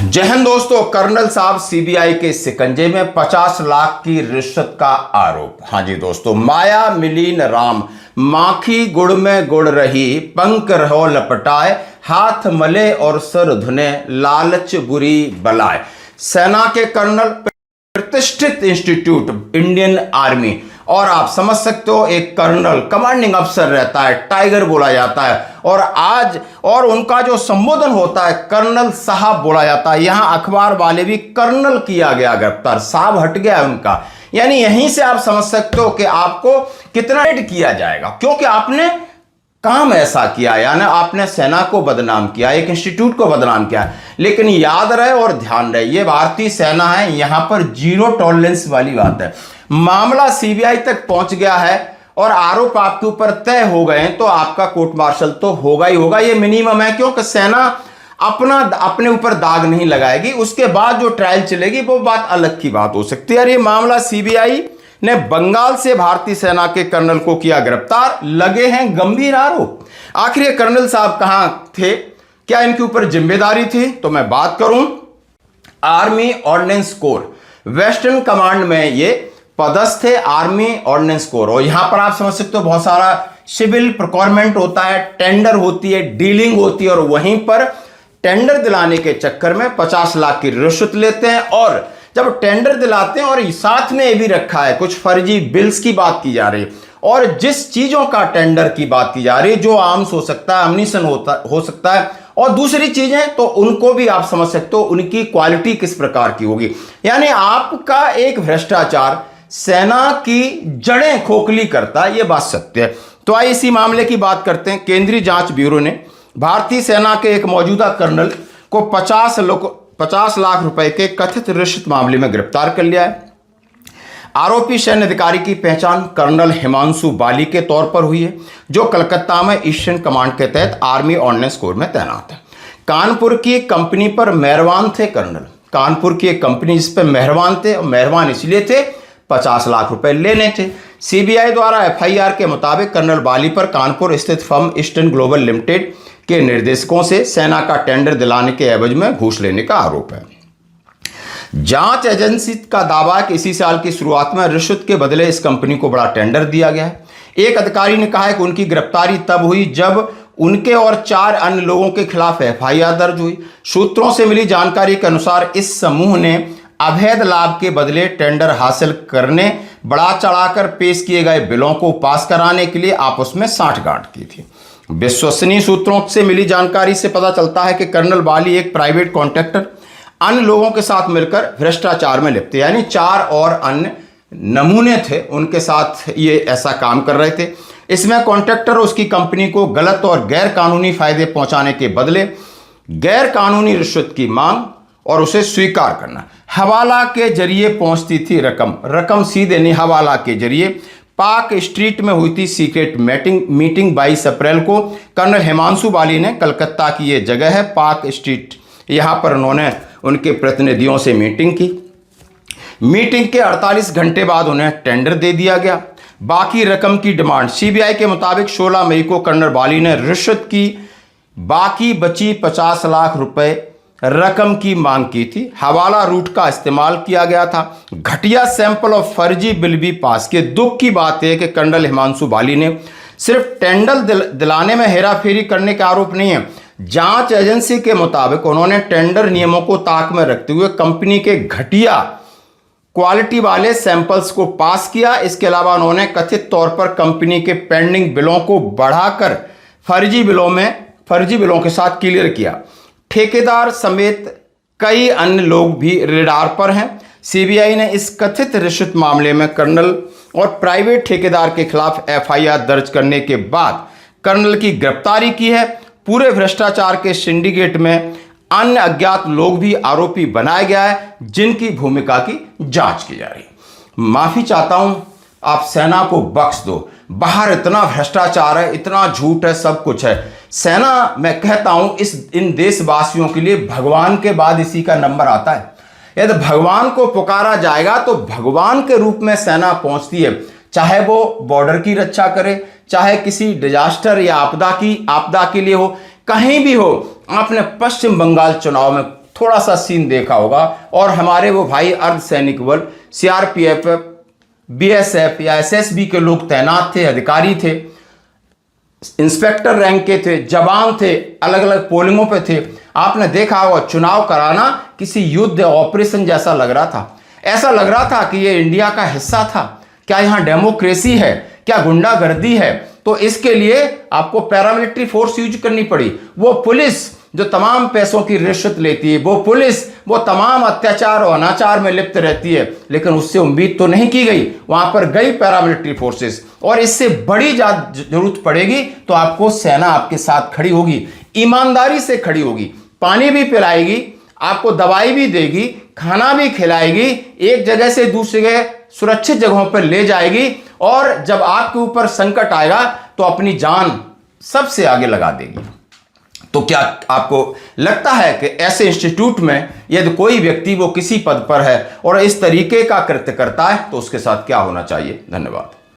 जय हिंद दोस्तों। कर्नल साहब सीबीआई के शिकंजे में 50 लाख की रिश्वत का आरोप। हाँ जी दोस्तों, माया मिलीन राम माखी गुड़ में गुड़ रही, पंख रहो लपटाए, हाथ मले और सर धुने, लालच बुरी बलाए। सेना के कर्नल, प्रतिष्ठित इंस्टीट्यूट इंडियन आर्मी, और आप समझ सकते हो एक कर्नल कमांडिंग अफसर रहता है, टाइगर बोला जाता है, और उनका जो संबोधन होता है कर्नल साहब बोला जाता है। यहां अखबार वाले भी कर्नल किया गया गिरफ्तार, साहब हट गया उनका। यानी यहीं से आप समझ सकते हो कि आपको कितना रेट किया जाएगा, क्योंकि आपने काम ऐसा किया, यानी आपने सेना को बदनाम किया, एक इंस्टीट्यूट को बदनाम किया। लेकिन याद रहे और ध्यान रहे, ये भारतीय सेना है, यहां पर जीरो टॉलरेंस वाली बात है। मामला सीबीआई तक पहुंच गया है और आरोप आपके ऊपर तय हो गए हैं, तो आपका कोर्ट मार्शल तो होगा ही होगा, ये मिनिमम है। क्योंकि सेना अपने ऊपर दाग नहीं लगाएगी, उसके बाद जो ट्रायल चलेगी वो बात अलग की बात हो सकती है। ये मामला सीबीआई ने बंगाल से भारतीय सेना के कर्नल को किया गिरफ्तार, लगे हैं गंभीर आरोप। आखिर ये कर्नल साहब कहां थे, क्या इनके ऊपर जिम्मेदारी थी? तो मैं बात करूं army ordinance core western command में ये पदस्थ थे, आर्मी ऑर्डिनेंस कोर। और यहां पर आप समझ सकते हो बहुत सारा सिविल प्रोक्योरमेंट होता है, टेंडर होती है, डीलिंग होती है, और वहीं पर टेंडर दिलाने के चक्कर में 50 लाख की रिश्वत लेते हैं। और जब टेंडर दिलाते हैं, और साथ में ये भी रखा है कुछ फर्जी बिल्स की बात की जा रही है, और जिस चीजों का टेंडर की बात की जा रही है, जो आर्म्स हो सकता है, अम्यूनिशन हो सकता है, और दूसरी चीजें, तो उनको भी आप समझ सकते हो उनकी क्वालिटी किस प्रकार की होगी। यानी आपका एक भ्रष्टाचार सेना की जड़ें खोखली करता है, यह बात सत्य है। तो आइए इसी मामले की बात करते हैं। केंद्रीय जांच ब्यूरो ने भारतीय सेना के एक मौजूदा कर्नल को 50 लाख रुपए के कथित रिश्वत मामले में गिरफ्तार कर लिया है। आरोपी सैन्य अधिकारी की पहचान कर्नल हिमांशु बाली के तौर पर हुई है, जो कलकत्ता में ईस्टर्न कमांड के तहत आर्मी ऑर्डिनेंस कोर में तैनात है। कानपुर की एक कंपनी पर मेहरबान थे कर्नल, कानपुर की एक कंपनी जिस पर मेहरबान थे, और मेहरबान इसलिए थे 50 लाख रुपए लेने थे। सीबीआई द्वारा एफआईआर के मुताबिक कर्नल बाली पर कानपुर स्थित फर्म ईस्टर्न ग्लोबल लिमिटेड के निर्देशकों से सेना का टेंडर दिलाने के एवज में घूस लेने का आरोप है। जांच एजेंसी का दावा है कि इसी साल की शुरुआत में रिश्वत के बदले इस कंपनी को बड़ा टेंडर दिया गया है। एक अधिकारी ने कहा है कि उनकी गिरफ्तारी तब हुई जब उनके और 4 अन्य लोगों के खिलाफ एफआईआर दर्ज हुई। सूत्रों से मिली जानकारी के अनुसार इस समूह ने अवैध लाभ के बदले टेंडर हासिल करने, बढ़ा चढ़ाकर पेश किए गए बिलों को पास कराने के लिए आपस में साठगांठ की थी। विश्वसनीय सूत्रों से मिली जानकारी से पता चलता है कि कर्नल बाली एक प्राइवेट कॉन्ट्रैक्टर अन्य लोगों के साथ मिलकर भ्रष्टाचार में लिप्त, यानी 4 और अन्य नमूने थे, उनके साथ ये ऐसा काम कर रहे थे। इसमें कॉन्ट्रैक्टर उसकी कंपनी को गलत और गैर कानूनी फायदे पहुंचाने के बदले गैर कानूनी रिश्वत की मांग और उसे स्वीकार करना। हवाला के जरिए पहुंचती थी रकम सीधे नहीं, हवाला के जरिए। पार्क स्ट्रीट में हुई थी सीक्रेट मीटिंग 22 अप्रैल को। कर्नल हिमांशु बाली ने, कलकत्ता की यह जगह है पार्क स्ट्रीट, यहां पर उन्होंने उनके प्रतिनिधियों से मीटिंग की। मीटिंग के 48 घंटे बाद उन्हें टेंडर दे दिया गया। बाकी रकम की डिमांड, सीबीआई के मुताबिक 16 मई को कर्नल बाली ने रिश्वत की बाकी बची 50 लाख रुपए रकम की मांग की थी। हवाला रूट का इस्तेमाल किया गया था। घटिया सैंपल और फर्जी बिल भी पास किए। दुख की बात है कि कर्नल हिमांशु बाली ने सिर्फ टेंडर दिलाने में हेराफेरी करने का आरोप नहीं है। जांच एजेंसी के मुताबिक उन्होंने टेंडर नियमों को ताक में रखते हुए कंपनी के घटिया क्वालिटी वाले सैंपल्स को पास किया। इसके अलावा उन्होंने कथित तौर पर कंपनी के पेंडिंग बिलों को बढ़ाकर फर्जी बिलों के साथ क्लियर किया। ठेकेदार समेत कई अन्य लोग भी रेडार पर हैं। सीबीआई ने इस कथित रिश्वत मामले में कर्नल और प्राइवेट ठेकेदार के खिलाफ एफआईआर दर्ज करने के बाद कर्नल की गिरफ्तारी की है। पूरे भ्रष्टाचार के सिंडिकेट में अन्य अज्ञात लोग भी आरोपी बनाया गया है, जिनकी भूमिका की जांच की जा रही है। माफी चाहता हूं, आप सेना को बख्श दो। बाहर इतना भ्रष्टाचार है, इतना झूठ है, सब कुछ है। सेना, मैं कहता हूं, इन देशवासियों के लिए भगवान के बाद इसी का नंबर आता है। यदि भगवान को पुकारा जाएगा तो भगवान के रूप में सेना पहुंचती है, चाहे वो बॉर्डर की रक्षा करे, चाहे किसी डिजास्टर या आपदा के लिए हो, कहीं भी हो। आपने पश्चिम बंगाल चुनाव में थोड़ा सा सीन देखा होगा। और हमारे वो भाई अर्धसैनिक बल, सीआरपीएफ, बीएसएफ या एसएसबी के लोग तैनात थे, अधिकारी थे, इंस्पेक्टर रैंक के थे, जवान थे, अलग अलग पोलिंगों पे थे। आपने देखा होगा चुनाव कराना किसी युद्ध ऑपरेशन जैसा लग रहा था। ऐसा लग रहा था कि ये इंडिया का हिस्सा था। क्या यहाँ डेमोक्रेसी है? क्या गुंडागर्दी है? तो इसके लिए आपको पैरामिलिट्री फोर्स यूज करनी पड़ी। वो पुलिस जो तमाम पैसों की रिश्वत लेती है, वो पुलिस वो तमाम अत्याचार और अनाचार में लिप्त रहती है, लेकिन उससे उम्मीद तो नहीं की गई। वहां पर गई पैरामिलिट्री फोर्सेस। और इससे बड़ी जरूरत पड़ेगी तो आपको सेना आपके साथ खड़ी होगी, ईमानदारी से खड़ी होगी, पानी भी पिलाएगी, आपको दवाई भी देगी, खाना भी खिलाएगी, एक जगह से दूसरी जगह सुरक्षित जगहों पर ले जाएगी। और जब आपके ऊपर संकट आएगा तो अपनी जान सबसे आगे लगा देगी। तो क्या आपको लगता है कि ऐसे इंस्टीट्यूट में यदि कोई व्यक्ति वो किसी पद पर है और इस तरीके का कृत्य करता है तो उसके साथ क्या होना चाहिए? धन्यवाद।